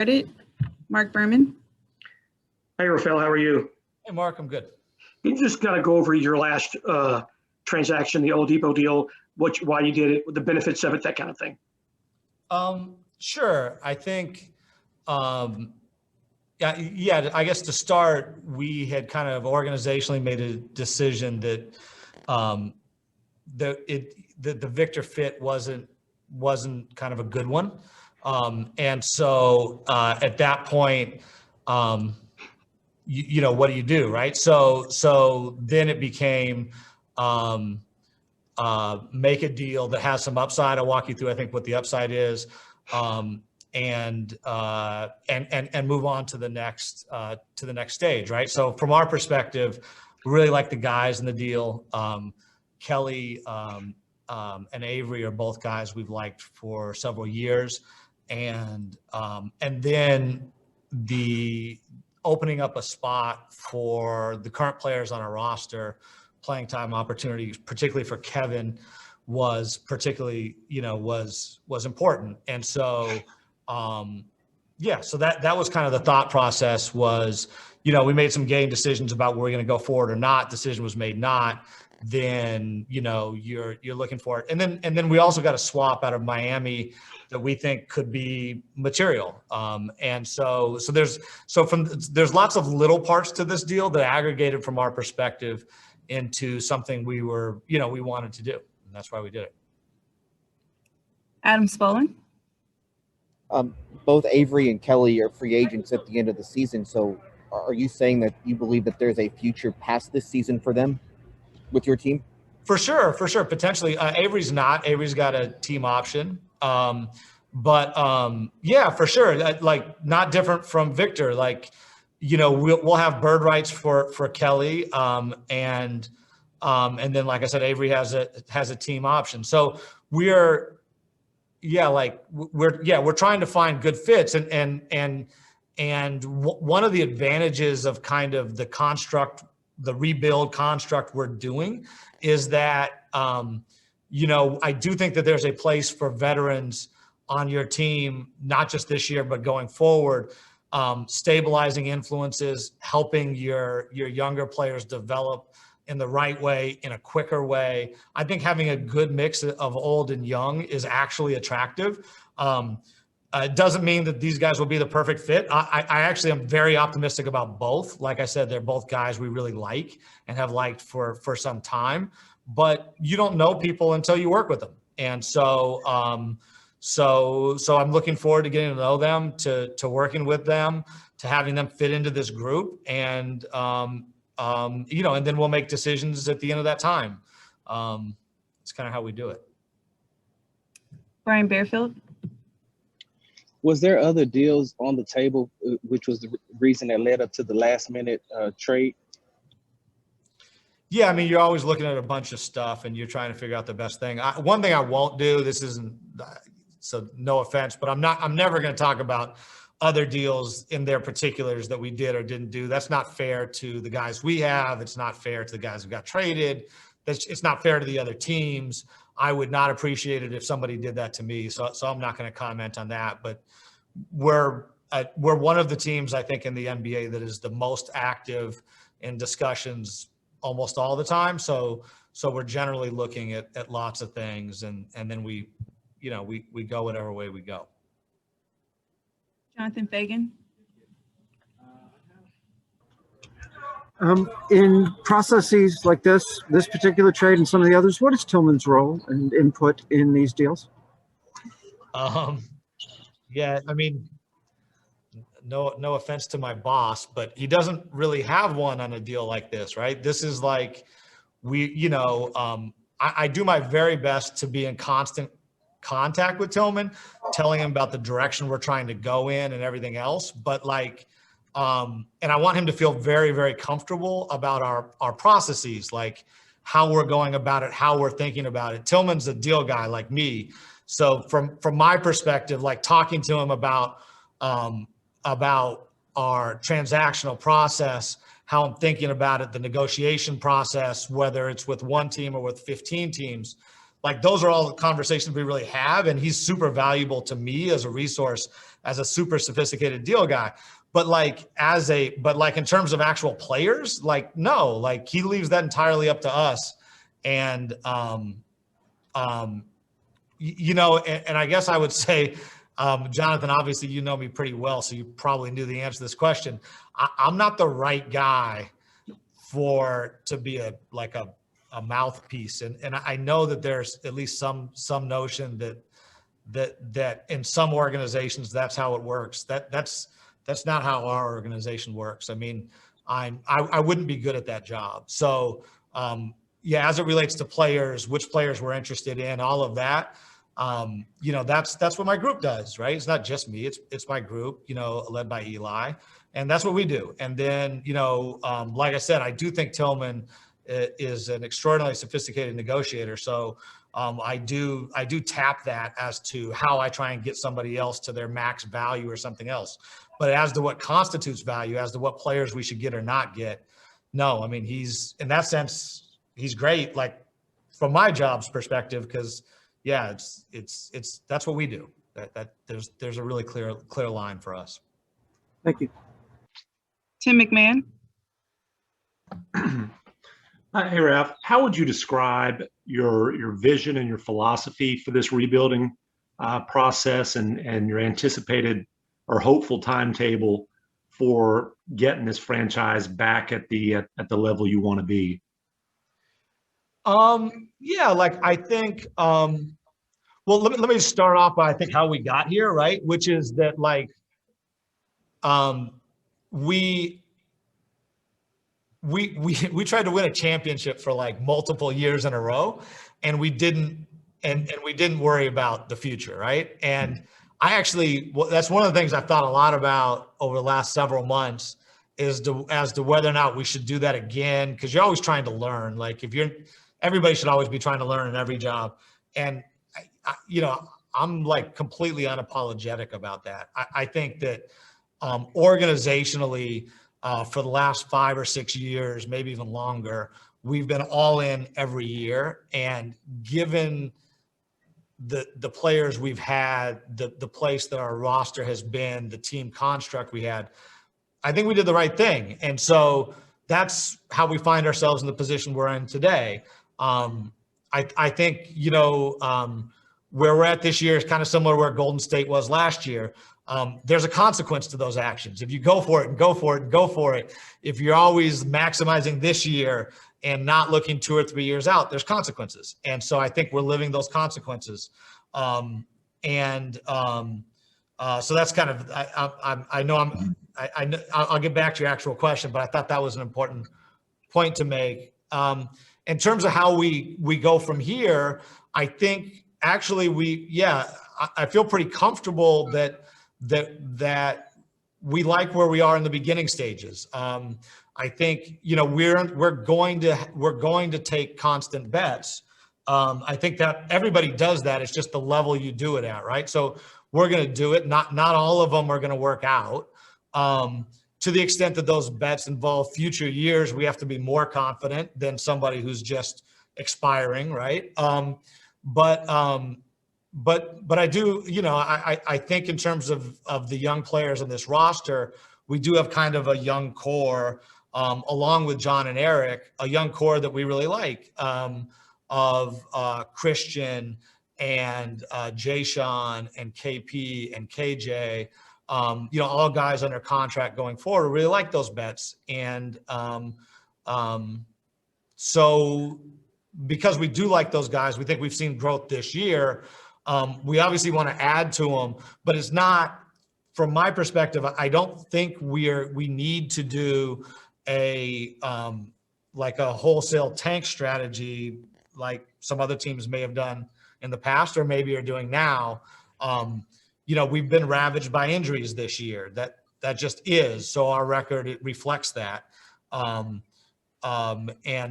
Credit, Mark Berman. Hi, Rafael. How are you? Hey, Mark. I'm good. You just got to go over your last transaction, the Oladipo deal, why you did it, the benefits of it, that kind of thing. Sure. I think, I guess to start, we had kind of organizationally made a decision that the Victor fit wasn't kind of a good one. And so at that point, what do you do, right? So then it became make a deal that has some upside. I'll walk you through, I think, what the upside is, and move on to the next stage, right? So from our perspective, we really like the guys in the deal. Kelly and Avery are both guys we've liked for several years, and then the opening up a spot for the current players on our roster, playing time opportunities, particularly for Kevin, was particularly, was important. And so, so that was kind of the thought process was, we made some game decisions about where we're going to go forward or not. Decision was made not. Then, you're looking for it. And then we also got a swap out of Miami that we think could be material. And so there's lots of little parts to this deal that aggregated from our perspective into something we wanted to do. And that's why we did it. Adam Spollen. Both Avery and Kelly are free agents at the end of the season. So are you saying that you believe that there's a future past this season for them with your team? For sure. Potentially. Avery's not. Avery's got a team option. But for sure. Like, not different from Victor. Like, we'll have bird rights for Kelly. And then, like I said, Avery has a team option. So we're trying to find good fits. And one of the advantages of kind of the rebuild construct we're doing is that, I do think that there's a place for veterans on your team, not just this year, but going forward, stabilizing influences, helping your younger players develop in the right way, in a quicker way. I think having a good mix of old and young is actually attractive. It doesn't mean that these guys will be the perfect fit. I actually am very optimistic about both. Like I said, they're both guys we really like and have liked for some time, but you don't know people until you work with them. And so I'm looking forward to getting to know them, to working with them, to having them fit into this group. And, and then we'll make decisions at the end of that time. It's kind of how we do it. Brian Bearfield. Was there other deals on the table, which was the reason that led up to the last minute trade? Yeah, I mean, you're always looking at a bunch of stuff and you're trying to figure out the best thing. One thing I won't do, this isn't, so no offense, but I'm never going to talk about other deals in their particulars that we did or didn't do. That's not fair to the guys we have. It's not fair to the guys who got traded. It's not fair to the other teams. I would not appreciate it if somebody did that to me. So I'm not going to comment on that, but we're one of the teams, I think, in the NBA that is the most active in discussions almost all the time. So we're generally looking at lots of things, and then we go whatever way we go. Jonathan Fagan. In processes like this particular trade and some of the others, what is Tilman's role and input in these deals? Yeah, I mean, no offense to my boss, but he doesn't really have one on a deal like this, right? This is like, I do my very best to be in constant contact with Tilman, telling him about the direction we're trying to go in and everything else. But like, and I want him to feel very, very comfortable about our processes, like how we're going about it, how we're thinking about it. Tilman's a deal guy like me. So from my perspective, like talking to him about our transactional process, how I'm thinking about it, the negotiation process, whether it's with one team or with 15 teams, Like those are all the conversations we really have. And he's super valuable to me as a resource, as a super sophisticated deal guy. But like in terms of actual players, like, no, like he leaves that entirely up to us. And, you know, and I guess I would say, Jonathan, obviously you know me pretty well, so you probably knew the answer to this question. I'm not the right guy to be a mouthpiece. And I know that there's at least some notion that in some organizations, that's how it works. That's not how our organization works. I mean, I wouldn't be good at that job. So, yeah, as it relates to players, which players we're interested in, all of that, you know, that's what my group does, right? It's not just me, it's my group, you know, led by Eli, and that's what we do. And then, you know, like I said, I do think Tilman is an extraordinarily sophisticated negotiator. So I do tap that as to how I try and get somebody else to their max value or something else. But as to what constitutes value, as to what players we should get or not get, no, I mean, he's, in that sense, he's great, like from my job's perspective, because yeah, it's that's what we do. That there's a really clear line for us. Thank you. Tim McMahon. Hey, Raf, how would you describe your vision and your philosophy for this rebuilding process and your anticipated or hopeful timetable for getting this franchise back at the level you want to be? Yeah, like I think, well, let me start off by I think how we got here, right? Which is that like, we tried to win a championship for like multiple years in a row, and we didn't worry about the future, right? And I actually, that's one of the things I've thought a lot about over the last several months as to whether or not we should do that again, because you're always trying to learn. Like everybody should always be trying to learn in every job. And you know, I'm like completely unapologetic about that. I think that organizationally, for the last 5 or 6 years, maybe even longer, we've been all in every year. And given the players we've had, the place that our roster has been, the team construct we had, I think we did the right thing. And so that's how we find ourselves in the position we're in today. I think, you know, where we're at this year is kind of similar to where Golden State was last year. There's a consequence to those actions. If you go for it and go for it and go for it, if you're always maximizing this year and not looking 2 or 3 years out, there's consequences. And so I think we're living those consequences. So that's kind of, I know I'll get back to your actual question, but I thought that was an important point to make. In terms of how we go from here, I think actually I feel pretty comfortable that we like where we are in the beginning stages. I think, you know, we're going to take constant bets. I think that everybody does that. It's just the level you do it at, right? So we're going to do it. Not all of them are going to work out. To the extent that those bets involve future years, we have to be more confident than somebody who's just expiring, right? But I do, you know, I think in terms of the young players on this roster, we do have kind of a young core, along with John and Eric, a young core that we really like, of Christian and Jay-Sean and KP and KJ, you know, all guys under contract going forward. We really like those bets. And so because we do like those guys, we think we've seen growth this year. We obviously want to add to them, but it's not, from my perspective, I don't think we need to do a like a wholesale tank strategy like some other teams may have done in the past or maybe are doing now. You know, we've been ravaged by injuries this year. That just is. So our record, it reflects that. And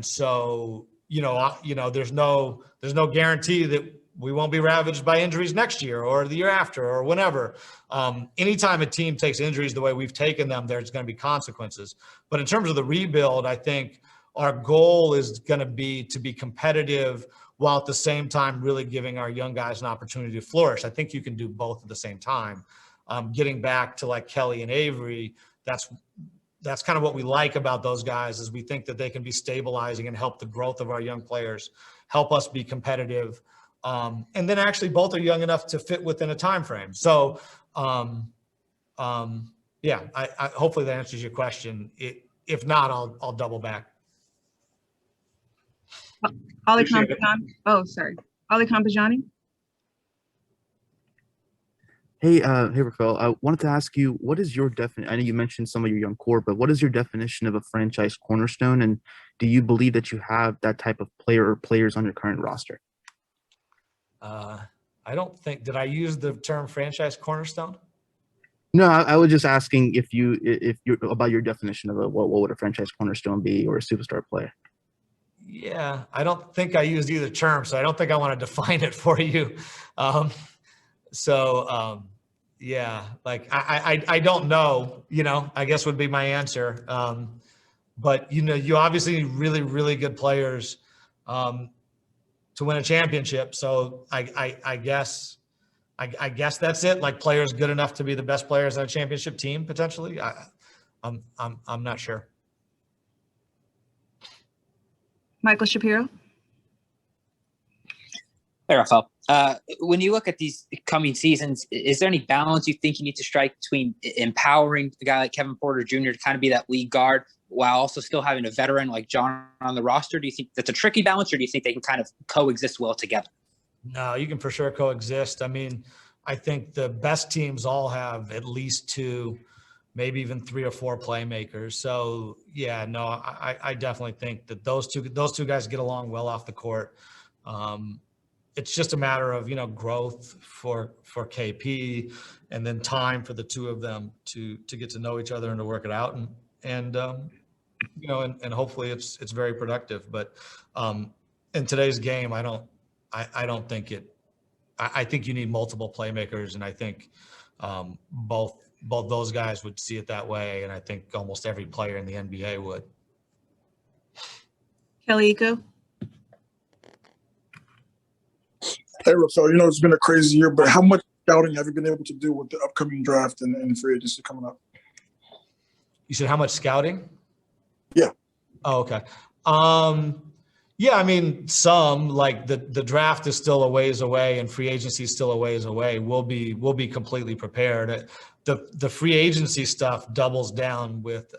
so, you know, there's no guarantee that we won't be ravaged by injuries next year or the year after or whenever. Anytime a team takes injuries the way we've taken them, there's going to be consequences. But in terms of the rebuild, I think our goal is going to be competitive while at the same time really giving our young guys an opportunity to flourish. I think you can do both at the same time. Getting back to like Kelly and Avery, that's kind of what we like about those guys, is we think that they can be stabilizing and help the growth of our young players, help us be competitive. And then actually both are young enough to fit within a time frame. So yeah, I hopefully that answers your question. If not, I'll double back. Ollie Appreciate it. Campajani. Oh, sorry. Ollie Campajani. Hey, Rafael, I wanted to ask you, what is your definition? I know you mentioned some of your young core, but what is your definition of a franchise cornerstone? And do you believe that you have that type of player or players on your current roster? I don't think, did I use the term franchise cornerstone? No, I was just asking if you're about your definition of what would a franchise cornerstone be, or a superstar player. Yeah, I don't think I used either term, so I don't think I want to define it for you. Yeah, like I don't know, I guess would be my answer. But you obviously need really, really good players to win a championship. So I guess that's it. Like players good enough to be the best players on a championship team potentially. I'm not sure. Michael Shapiro. Hey, Rafael. When you look at these coming seasons, is there any balance you think you need to strike between empowering a guy like Kevin Porter Jr. to kind of be that lead guard while also still having a veteran like John on the roster? Do you think that's a tricky balance, or do you think they can kind of coexist well together? No, you can for sure coexist. I mean, I think the best teams all have at least 2, maybe even 3 or 4 playmakers. So yeah, no, I definitely think that those two guys get along well off the court. It's just a matter of, growth for KP, and then time for the two of them to get to know each other and to work it out. And hopefully it's very productive. But in today's game, I don't think it. I think you need multiple playmakers, and I think both those guys would see it that way, and I think almost every player in the NBA would. Kelly Iko. Hey, Rafael, it's been a crazy year, but how much scouting have you been able to do with the upcoming draft and free agency coming up? You said how much scouting? Yeah. Oh, okay. Yeah, I mean, some, like the draft is still a ways away and free agency is still a ways away. We'll be completely prepared. The free agency stuff doubles down with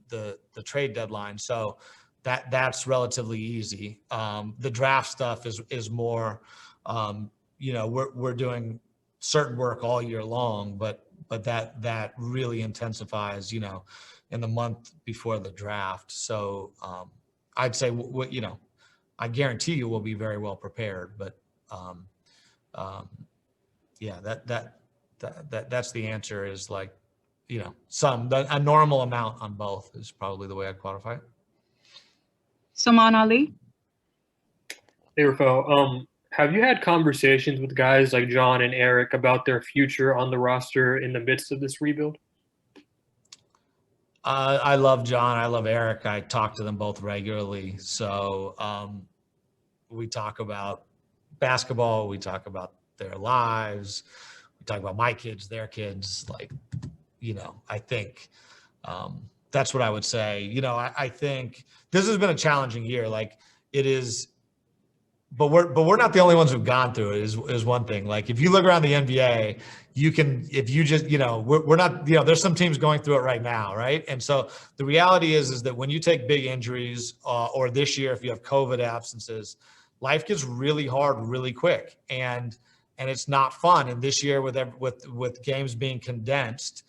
the trade deadline, so that's relatively easy. The draft stuff is more, we're doing certain work all year long, but that really intensifies, in the month before the draft. So I'd say I guarantee you we'll be very well prepared, but yeah, that's the answer, is like, a normal amount on both is probably the way I'd quantify it. Salman Ali. Hey, Rafael, have you had conversations with guys like John and Eric about their future on the roster in the midst of this rebuild? I love John. I love Eric. I talk to them both regularly. So we talk about basketball. We talk about their lives. We talk about my kids, their kids. Like, I think that's what I would say. I think this has been a challenging year. Like it is, but we're not the only ones who've gone through it, is one thing. Like if you look around the NBA, you can, if you just, we're not, there's some teams going through it right now, right? And so the reality is that when you take big injuries, or this year, if you have COVID absences, life gets really hard really quick, and it's not fun. And this year with games being condensed,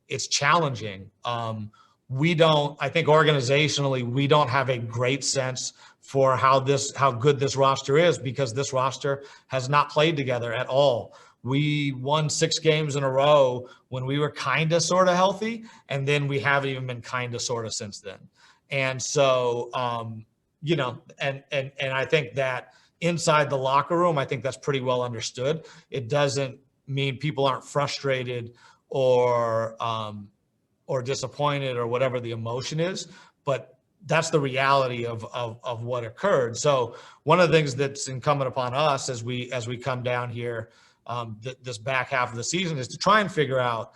it's challenging. I think organizationally, we don't have a great sense for how good this roster is, because this roster has not played together at all. We won 6 games in a row when we were kind of sort of healthy, and then we haven't even been kind of sort of since then. And so, and I think that inside the locker room, I think that's pretty well understood. It doesn't mean people aren't frustrated or disappointed or whatever the emotion is, but that's the reality of what occurred. So one of the things that's incumbent upon us as we come down here this back half of the season is to try and figure out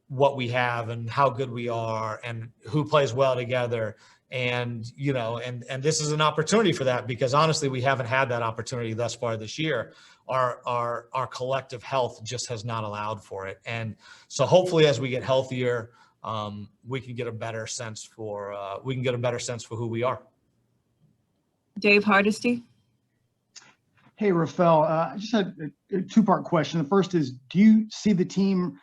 what we have and how good we are and who plays well together. And, and this is an opportunity for that, because honestly, we haven't had that opportunity thus far this year. Our collective health just has not allowed for it. And so hopefully as we get healthier, we can get a better sense for who we are. Dave Hardesty. Hey, Rafael, I just had a two-part question. The first is, do you see the team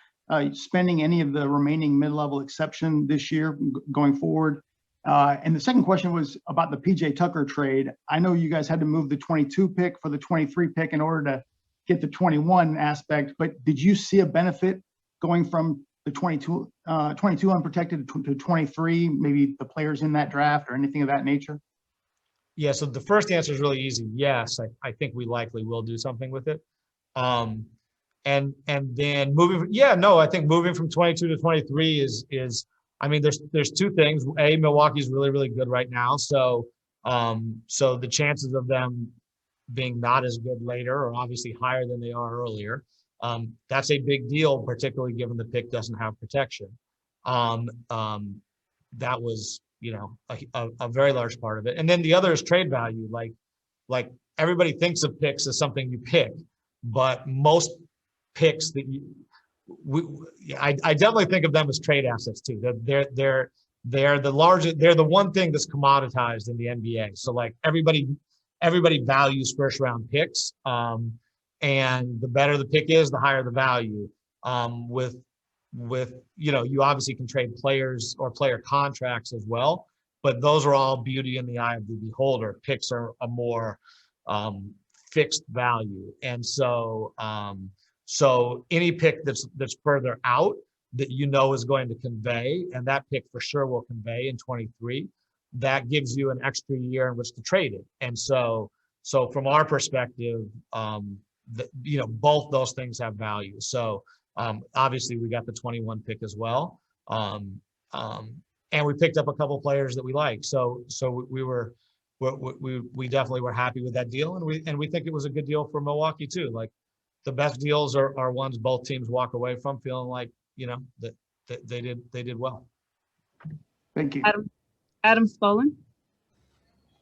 spending any of the remaining mid-level exception this year going forward? And the second question was about the PJ Tucker trade. I know you guys had to move the 22 pick for the 23 pick in order to get the 21 aspect, but did you see a benefit going from the 22 unprotected to 23, maybe the players in that draft or anything of that nature? Yeah, so the first answer is really easy. Yes, I think we likely will do something with it. And then I think moving from 22 to 23 is I mean, there's two things. A, Milwaukee's really, really good right now. So the chances of them being not as good later are obviously higher than they are earlier. That's a big deal, particularly given the pick doesn't have protection. That was, a very large part of it. And then the other is trade value. Like everybody thinks of picks as something you pick, but most picks that I definitely think of them as trade assets too. They're the largest. They're the one thing that's commoditized in the NBA. So like everybody values first round picks, and the better the pick is, the higher the value. With you obviously can trade players or player contracts as well, but those are all beauty in the eye of the beholder. Picks are a more fixed value, and so any pick that's further out that is going to convey, and that pick for sure will convey in 23, that gives you an extra year in which to trade it. And so from our perspective, both those things have value. So obviously we got the 21 pick as well, and we picked up a couple players that we like. So we definitely were happy with that deal, and we think it was a good deal for Milwaukee too. Like, the best deals are ones both teams walk away from feeling like, that they did well. Thank you. Adam Spolin.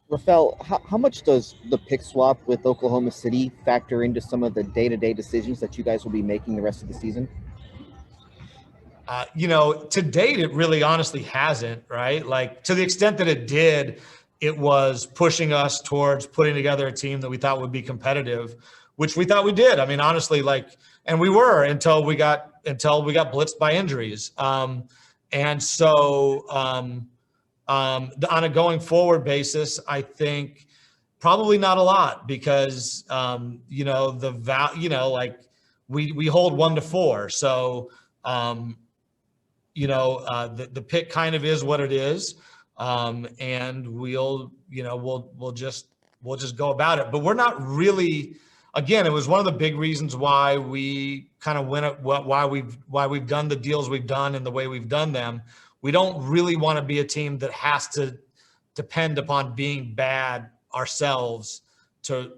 Rafael, how much does the pick swap with Oklahoma City factor into some of the day-to-day decisions that you guys will be making the rest of the season? To date, it really honestly hasn't, right? Like, to the extent that it did, it was pushing us towards putting together a team that we thought would be competitive, which we thought we did. I mean, honestly, and we were until we got blitzed by injuries. And so on a going forward basis, I think probably not a lot, because we hold 1 to 4. So the pick kind of is what it is. And we'll just go about it. But we're not really. Again, it was one of the big reasons why we kind of why we've done the deals we've done and the way we've done them. We don't really want to be a team that has to depend upon being bad ourselves to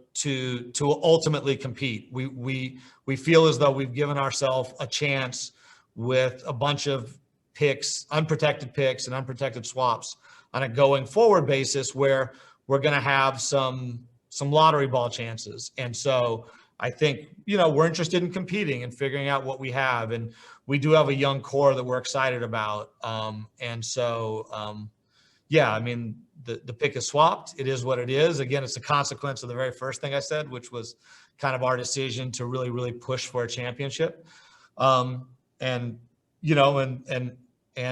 ultimately compete. We feel as though we've given ourselves a chance with a bunch of picks, unprotected picks and unprotected swaps on a going forward basis, where we're going to have some lottery ball chances. And so I think, we're interested in competing and figuring out what we have. And we do have a young core that we're excited about. And so, I mean, the pick is swapped. It is what it is. Again, it's a consequence of the very first thing I said, which was kind of our decision to really, really push for a championship. And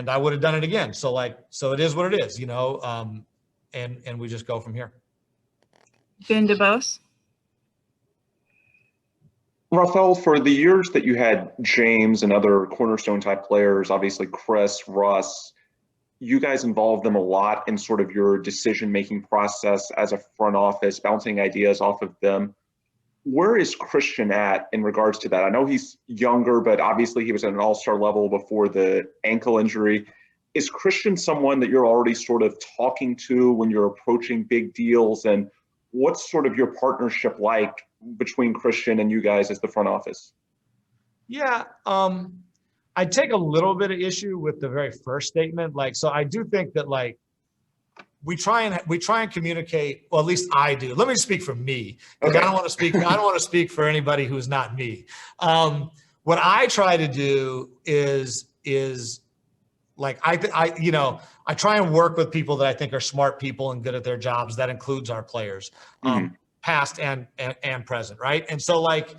I would have done it again. So it is what it is, and we just go from here. Ben DeBose. Rafael, for the years that you had James and other cornerstone type players, obviously Chris, Russ, you guys involved them a lot in sort of your decision-making process as a front office, bouncing ideas off of them. Where is Christian at in regards to that? I know he's younger, but obviously he was at an all-star level before the ankle injury. Is Christian someone that you're already sort of talking to when you're approaching big deals? And what's sort of your partnership like between Christian and you guys as the front office? Yeah, I take a little bit of issue with the very first statement. Like, so I do think that like we try and communicate. Well, at least I do. Let me speak for me, because I don't want to speak for anybody who's not me. What I try to do is like I try and work with people that I think are smart people and good at their jobs. That includes our players, past and present, right? And so like,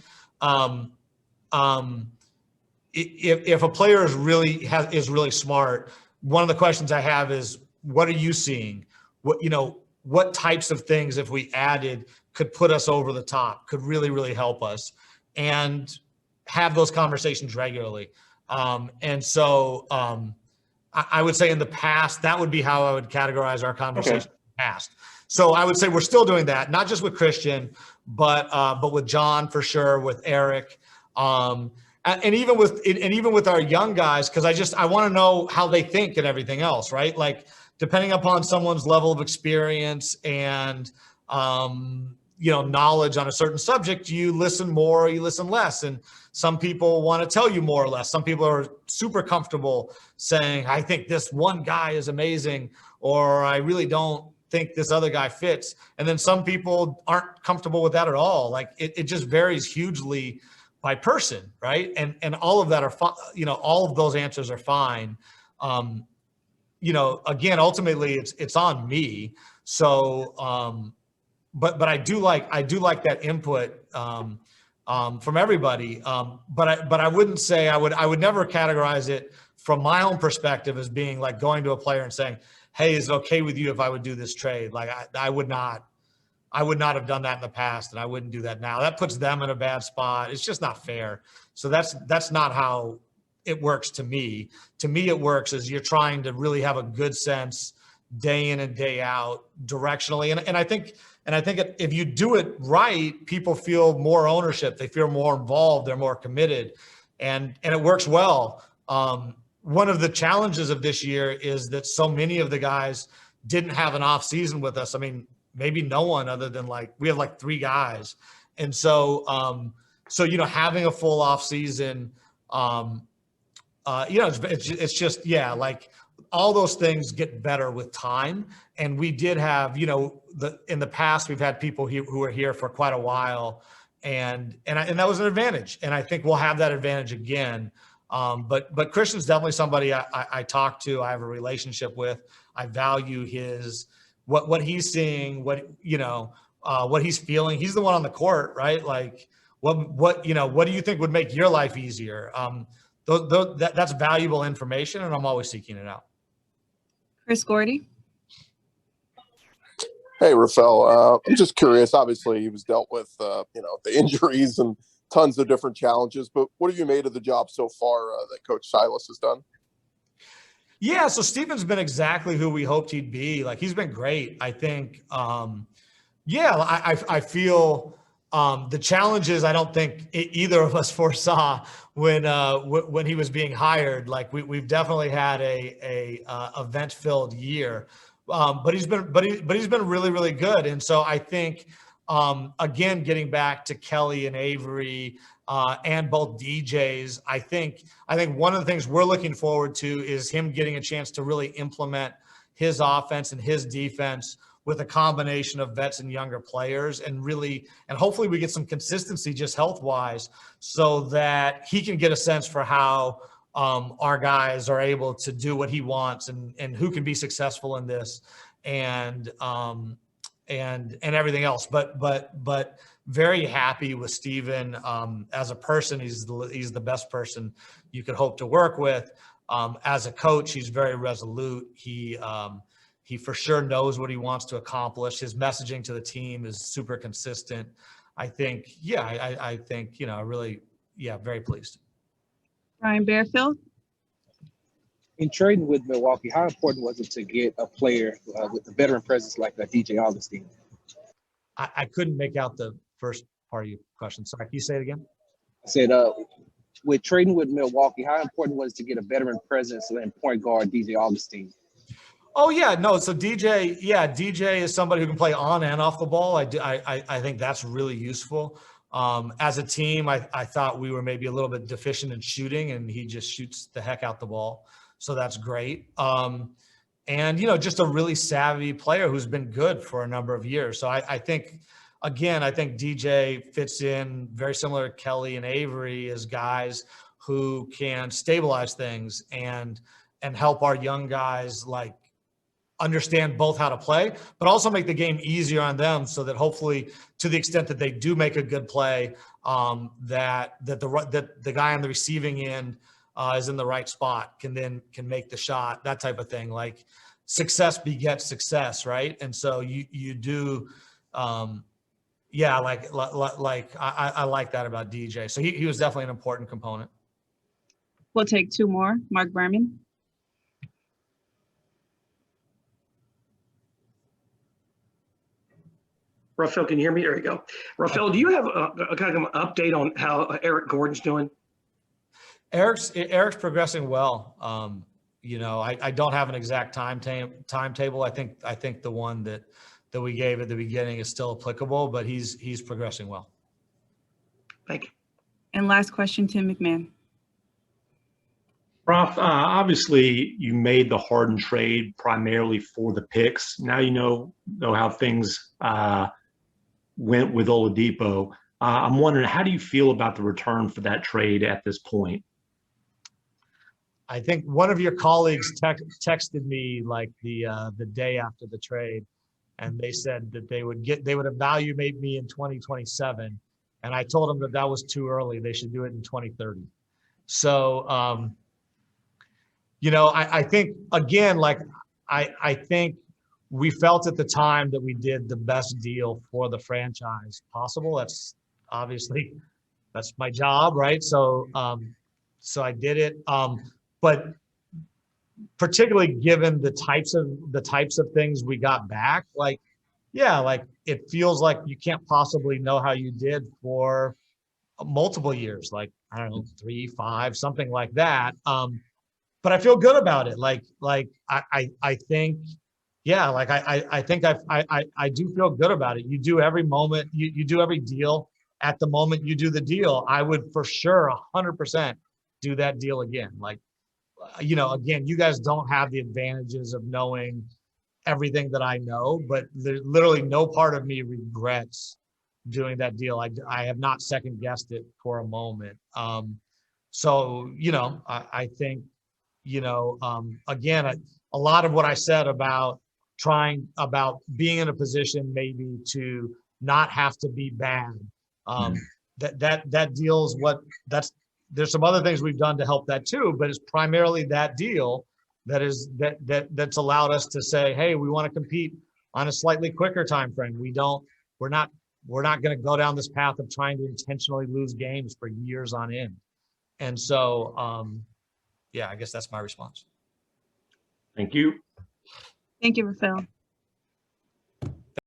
if a player is really smart, one of the questions I have is, what are you seeing? What types of things, if we added, could put us over the top, could really, really help us, and have those conversations regularly. And so I would say in the past, that would be how I would categorize our conversation in the past. So I would say we're still doing that, not just with Christian, but with John for sure, with Eric, and even with our young guys, because I want to know how they think and everything else, right? Like, depending upon someone's level of experience and knowledge on a certain subject, you listen more or you listen less. And some people want to tell you more or less. Some people are super comfortable saying, I think this one guy is amazing, or I really don't think this other guy fits. And then some people aren't comfortable with that at all. Like it just varies hugely by person, right? And all of that are fine. All of those answers are fine. Again, ultimately it's on me. So, but I do like that input from everybody. But I wouldn't say I would never categorize it from my own perspective as being like going to a player and saying, hey, is it okay with you if I would do this trade? Like I would not have done that in the past, and I wouldn't do that now. That puts them in a bad spot. It's just not fair. So that's not how it works to me. To me, it works as you're trying to really have a good sense day in and day out directionally. And I think if you do it right, people feel more ownership. They feel more involved. They're more committed, and it works well. One of the challenges of this year is that so many of the guys didn't have an off season with us. I mean, maybe no one other than we have like 3 guys. And so, having a full off season, it's just, like all those things get better with time. And we did have, in the past, we've had people who are here for quite a while, and that was an advantage. And I think we'll have that advantage again. But Christian's definitely somebody I talk to, I have a relationship with. I value what he's seeing, what he's feeling. He's the one on the court, right? Like what do you think would make your life easier? That's valuable information, and I'm always seeking it out. Chris Gordy. Hey, Rafael. I'm just curious. Obviously, he was dealt with, the injuries and tons of different challenges. But what have you made of the job so far that Coach Silas has done? Yeah, so Stephen's been exactly who we hoped he'd be. Like, he's been great. I think, I feel the challenges I don't think either of us foresaw when he was being hired. Like, we've definitely had a event-filled year, but he's been really, really good. And so I think, again, getting back to Kelly and Avery, and both DJs, I think one of the things we're looking forward to is him getting a chance to really implement his offense and his defense with a combination of vets and younger players, and hopefully we get some consistency just health-wise, so that he can get a sense for how our guys are able to do what he wants, and who can be successful in this, and everything else. But very happy with Stephen as a person. He's the best person you could hope to work with. As a coach, he's very resolute. He for sure knows what he wants to accomplish. His messaging to the team is super consistent. I think, really, very pleased. Brian Bearfield. In trading with Milwaukee, how important was it to get a player with a veteran presence like DJ Augustin? I couldn't make out the first part of your question. Sorry, can you say it again? I said, with trading with Milwaukee, how important was it to get a veteran presence and point guard DJ Augustin? Oh yeah, no. So DJ is somebody who can play on and off the ball. I think that's really useful. As a team, I thought we were maybe a little bit deficient in shooting, and he just shoots the heck out the ball. So that's great. And, just a really savvy player who's been good for a number of years. So I think, again, I think DJ fits in very similar to Kelly and Avery as guys who can stabilize things and help our young guys understand both how to play, but also make the game easier on them so that hopefully, to the extent that they do make a good play, that the guy on the receiving end is in the right spot, can make the shot, that type of thing. Like success begets success, right? And so you do, I like that about DJ. So he was definitely an important component. We'll take two more. Mark Berman. Rafael, can you hear me? There you go. Rafael, do you have a kind of an update on how Eric Gordon's doing? Eric's progressing well. I don't have an exact timetable. I think the one that we gave at the beginning is still applicable, but he's progressing well. Thank you. And last question, Tim McMahon. Raf, obviously you made the Harden trade primarily for the picks. Now you know how things went with Oladipo. I'm wondering, how do you feel about the return for that trade at this point? I think one of your colleagues texted me the day after the trade, and they said that they would evaluate me in 2027, and I told them that was too early. They should do it in 2030. So, I think again, I think we felt at the time that we did the best deal for the franchise possible. That's obviously my job, right? So I did it. But particularly given the types of things we got back, it feels like you can't possibly know how you did for multiple years, I don't know, 3, 5, something like that. But I feel good about it. I think, I do feel good about it. You do every moment, you do every deal at the moment you do the deal. I would for sure 100% do that deal again. Again, you guys don't have the advantages of knowing everything that I know, but there's literally no part of me regrets doing that deal. I have not second guessed it for a moment. So, I think, again, a lot of what I said about being in a position maybe to not have to be bad, that deals there's some other things we've done to help that too, but it's primarily that deal that's allowed us to say, hey, we want to compete on a slightly quicker time frame. We're not going to go down this path of trying to intentionally lose games for years on end. And so, I guess that's my response. Thank you. Thank you, Rafael.